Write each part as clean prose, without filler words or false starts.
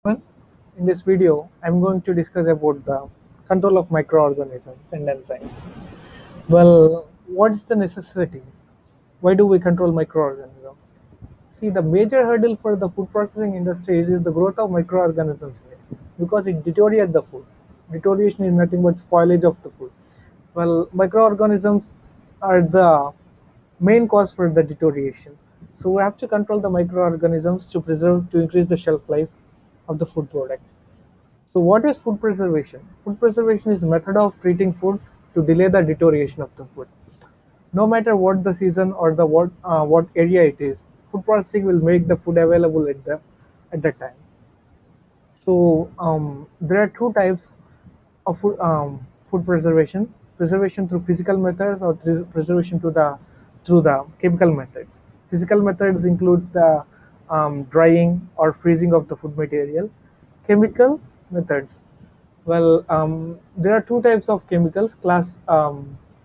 Well, in this video, I'm going to discuss about the control of microorganisms and enzymes. Well, what is the necessity? Why do we control microorganisms? See, the major hurdle for the food processing industries is the growth of microorganisms because it deteriorates the food. Deterioration is nothing but spoilage of the food. Well, microorganisms are the main cause for the deterioration. So we have to control the microorganisms to increase the shelf life of the food product. So what is food preservation? Food preservation is a method of treating foods to delay the deterioration of the food. No matter what the season or the what area it is, food processing will make the food available at that time. So there are two types of food preservation: preservation through physical methods or preservation through the chemical methods. Physical methods includes the drying or freezing of the food material. Chemical methods, well, there are two types of chemicals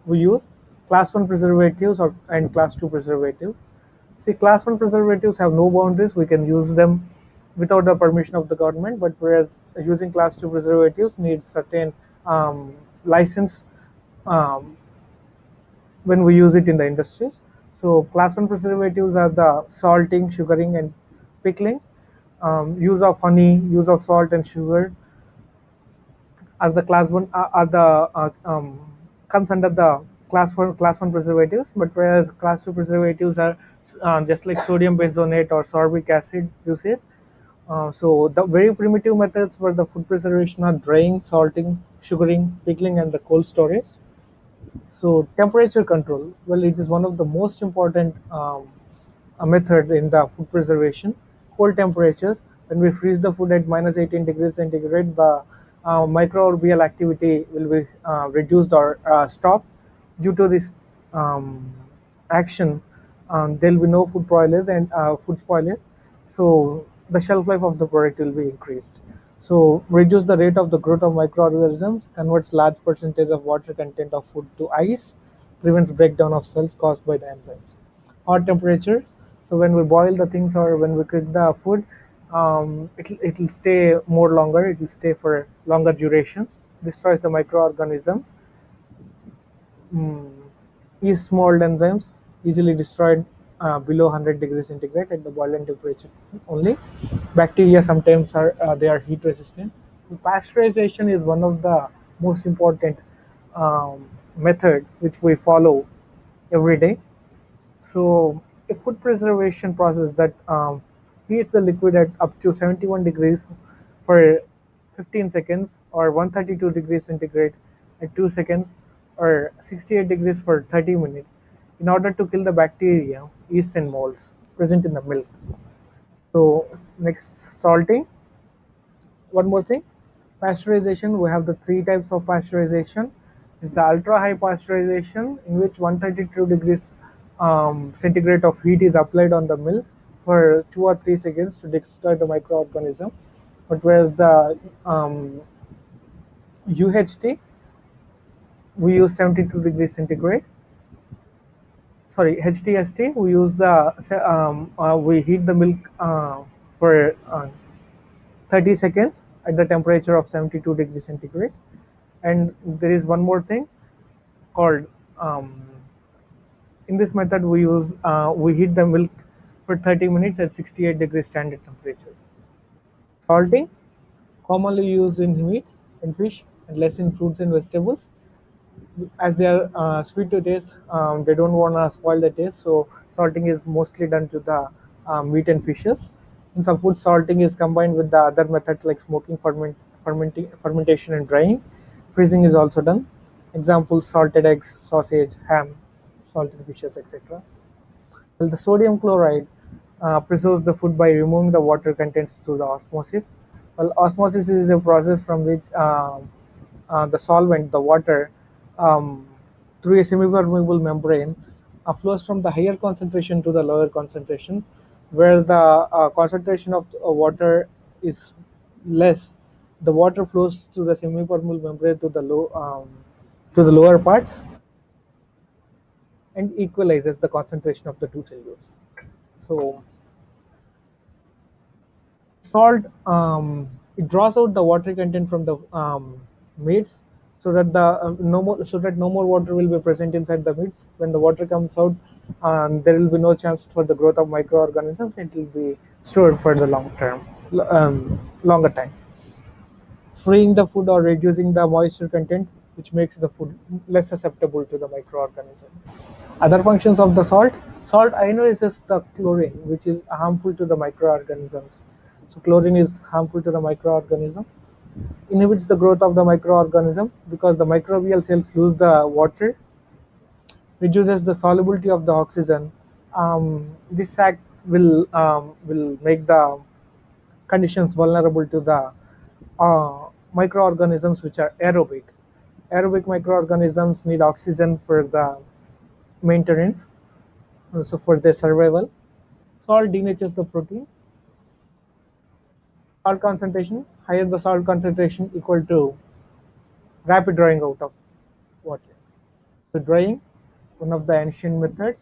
we use: class 1 preservatives and class 2 preservatives. See, class 1 preservatives have no boundaries. We can use them without the permission of the government, but whereas using class 2 preservatives needs certain license um, when we use it in the industries. So class 1 preservatives are the salting, sugaring, and pickling. Use of honey, use of salt and sugar are the class 1 are the comes under the class 1 preservatives, but whereas class 2 preservatives are just like sodium benzonate or sorbic acid usage. So the very primitive methods for the food preservation are drying, salting, sugaring, pickling, and the cold storage. So temperature control, well, it is one of the most important method in the food preservation. Cold temperatures, when we freeze the food at minus 18 degrees centigrade, the microbial activity will be reduced or stopped. Due to this um, action, there will be no food spoilage and food spoilage. So the shelf life of the product will be increased. So reduce the rate of the growth of microorganisms, converts large percentage of water content of food to ice, prevents breakdown of cells caused by the enzymes. Hot temperatures, so when we boil the things or when we cook the food, it'll stay more longer, it'll stay for longer durations, destroys the microorganisms. mm, Yeast mold enzymes easily destroyed below 100 degrees centigrade at the boiling temperature only. Bacteria sometimes they are heat resistant. Pasteurization is one of the most important method which we follow every day. So a food preservation process that heats the liquid at up to 71 degrees for 15 seconds, or 132 degrees centigrade at 2 seconds, or 68 degrees for 30 minutes in order to kill the bacteria, yeast, and molds present in the milk. So next, salting. One more thing, pasteurization. We have the three types of pasteurization. Is the ultra high pasteurization, in which 132 degrees centigrade of heat is applied on the milk for 2 or 3 seconds to destroy the microorganism. But whereas the UHT, we use 72 degrees centigrade. Sorry, HTST, we use we heat the milk for 30 seconds at the temperature of 72 degrees centigrade. And there is one more thing called, in this method we heat the milk for 30 minutes at 68 degrees standard temperature. Salting, commonly used in meat and fish and less in fruits and vegetables, as they are sweet to taste. They don't want to spoil the taste, so salting is mostly done to the meat and fishes. In some foods, salting is combined with the other methods like smoking, fermentation, and drying. Freezing is also done. Examples: salted eggs, sausage, ham, salted fishes, etc. Well, the sodium chloride preserves the food by removing the water contents through the osmosis. Well, osmosis is a process from which the solvent, the water, um, through a semi-permeable membrane, flows from the higher concentration to the lower concentration. Where the concentration of water is less, the water flows through the semi-permeable membrane to the lower parts and equalizes the concentration of the two solutes. So Salt, it draws out the water content from the meats, so that the no more water will be present inside the meats. When the water comes out, there will be no chance for the growth of microorganisms. It will be stored for the longer time, freeing the food or reducing the moisture content, which makes the food less susceptible to the microorganism. Other functions of the salt: salt ionizes the chlorine, which is harmful to the microorganisms. So chlorine is harmful to the microorganism. Inhibits the growth of the microorganism because the microbial cells lose the water. Reduces the solubility of the oxygen. This act will make the conditions vulnerable to the microorganisms which are aerobic. Aerobic microorganisms need oxygen for the maintenance, so for their survival. Salt denatures the protein. Salt concentration: higher the salt concentration, equal to rapid drying out of water. So drying, one of the ancient methods.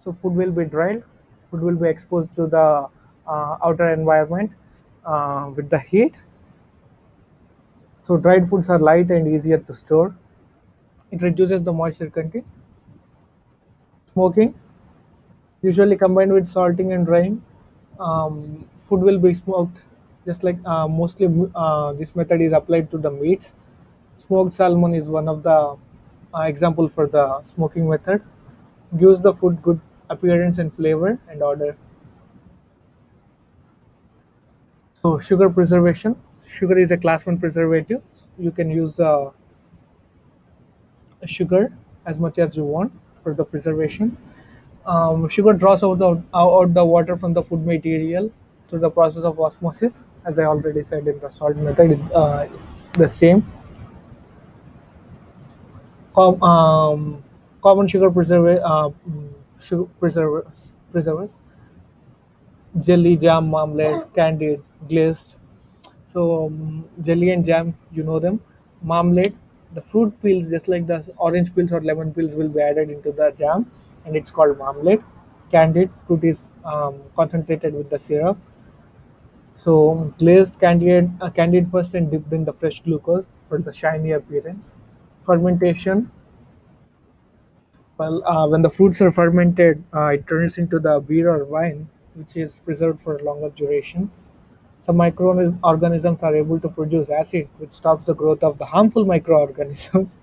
So food will be dried, food will be exposed to the outer environment with the heat. So dried foods are light and easier to store. It reduces the moisture content. Smoking, usually combined with salting and drying. Food will be smoked, just like mostly this method is applied to the meats. Smoked salmon is one of the example for the smoking method. Gives the food good appearance and flavor and odor. So sugar preservation. Sugar is a class one preservative. You can use sugar as much as you want for the preservation. Sugar draws out the water from the food material through the process of osmosis. As I already said in the salt method, it's the same. Com- um, Common preservers: jelly, jam, marmalade, candied, glazed. So jelly and jam, you know them. Marmalade, the fruit peels, just like the orange peels or lemon peels, will be added into the jam, and it's called marmalade. Candied fruit is concentrated with the syrup. So glazed candied first and dipped in the fresh glucose for the shiny appearance. Fermentation. Well, when the fruits are fermented, it turns into the beer or wine, which is preserved for longer duration. Some microorganisms are able to produce acid, which stops the growth of the harmful microorganisms.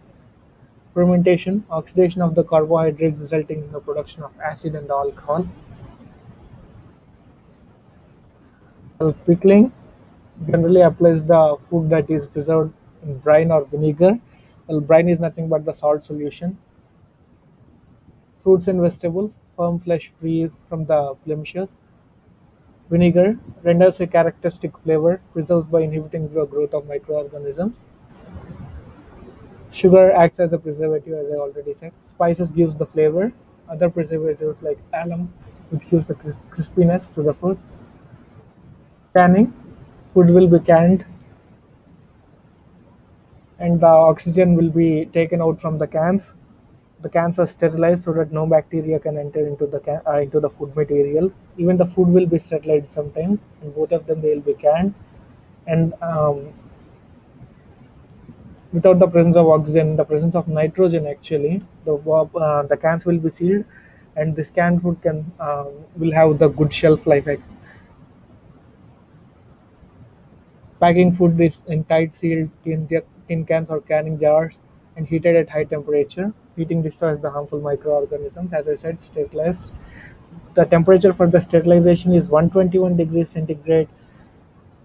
Fermentation, oxidation of the carbohydrates resulting in the production of acid and alcohol. Well, pickling generally applies the food that is preserved in brine or vinegar. Well, brine is nothing but the salt solution. Fruits and vegetables, firm flesh free from the blemishes. Vinegar renders a characteristic flavor, preserves by inhibiting the growth of microorganisms. Sugar acts as a preservative, as I already said. Spices gives the flavor. Other preservatives like alum, which gives the crispiness to the food. Canning, food will be canned, and the oxygen will be taken out from the cans. The cans are sterilized so that no bacteria can enter into the food material. Even the food will be sterilized sometimes, and both of them they will be canned. And without the presence of oxygen, the presence of nitrogen, actually, the cans will be sealed, and this canned food can will have the good shelf life. Packing food is in tight sealed tin cans or canning jars and heated at high temperature. Heating destroys the harmful microorganisms. As I said, sterilized. The temperature for the sterilization is 121 degrees centigrade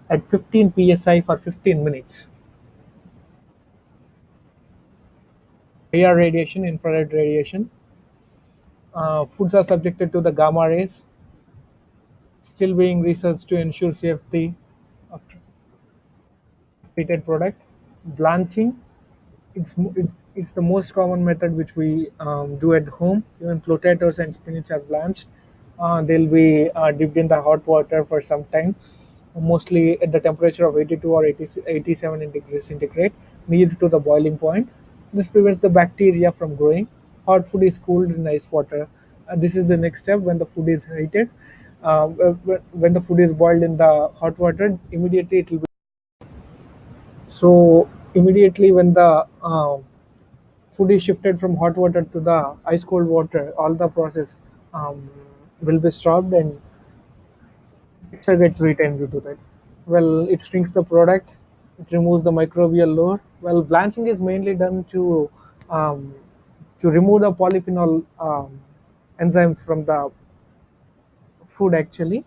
at 15 psi for 15 minutes. IR radiation, infrared radiation. Foods are subjected to the gamma rays, still being researched to ensure safety of treated product. Blanching, it's the most common method which we do at home. Even potatoes and spinach are blanched. They'll be dipped in the hot water for some time, mostly at the temperature of 82 or 87 degrees centigrade, near to the boiling point. This prevents the bacteria from growing. Hot food is cooled in ice water. This is the next step when the food is heated. When the food is boiled in the hot water, immediately it will be. So immediately when the food is shifted from hot water to the ice cold water, all the process will be stopped and mixture gets retained due to that. Well, it shrinks the product, it removes the microbial load. Well, blanching is mainly done um, to remove the polyphenol enzymes from the food actually.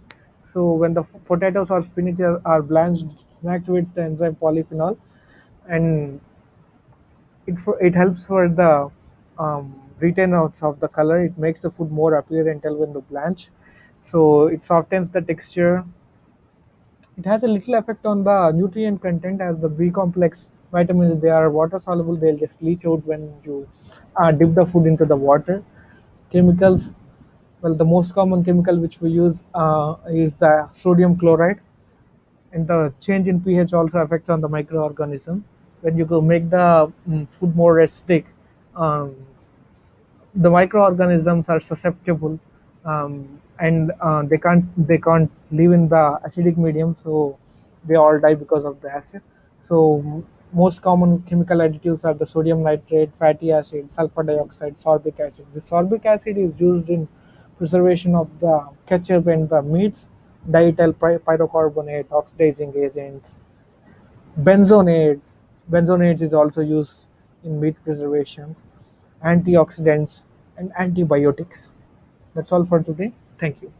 So when the potatoes or spinach are blanched, it activates the enzyme polyphenol, and it helps for the retain outs of the color. It makes the food more appearantal when the blanch. So it softens the texture. It has a little effect on the nutrient content as the B complex vitamins, they are water soluble. They'll just leach out when you dip the food into the water. Chemicals, well, the most common chemical which we use is the sodium chloride, and the change in pH also affects on the microorganism. When you go make the food more acidic, um, the microorganisms are susceptible, and they can't live in the acidic medium, so they all die because of the acid. So most common chemical additives are the sodium nitrate, fatty acid, sulfur dioxide, sorbic acid. The sorbic acid is used in preservation of the ketchup and the meats. Diethyl pyrocarbonate, oxidizing agents, benzonates. Benzonates is also used in meat preservations, antioxidants, and antibiotics. That's all for today. Thank you.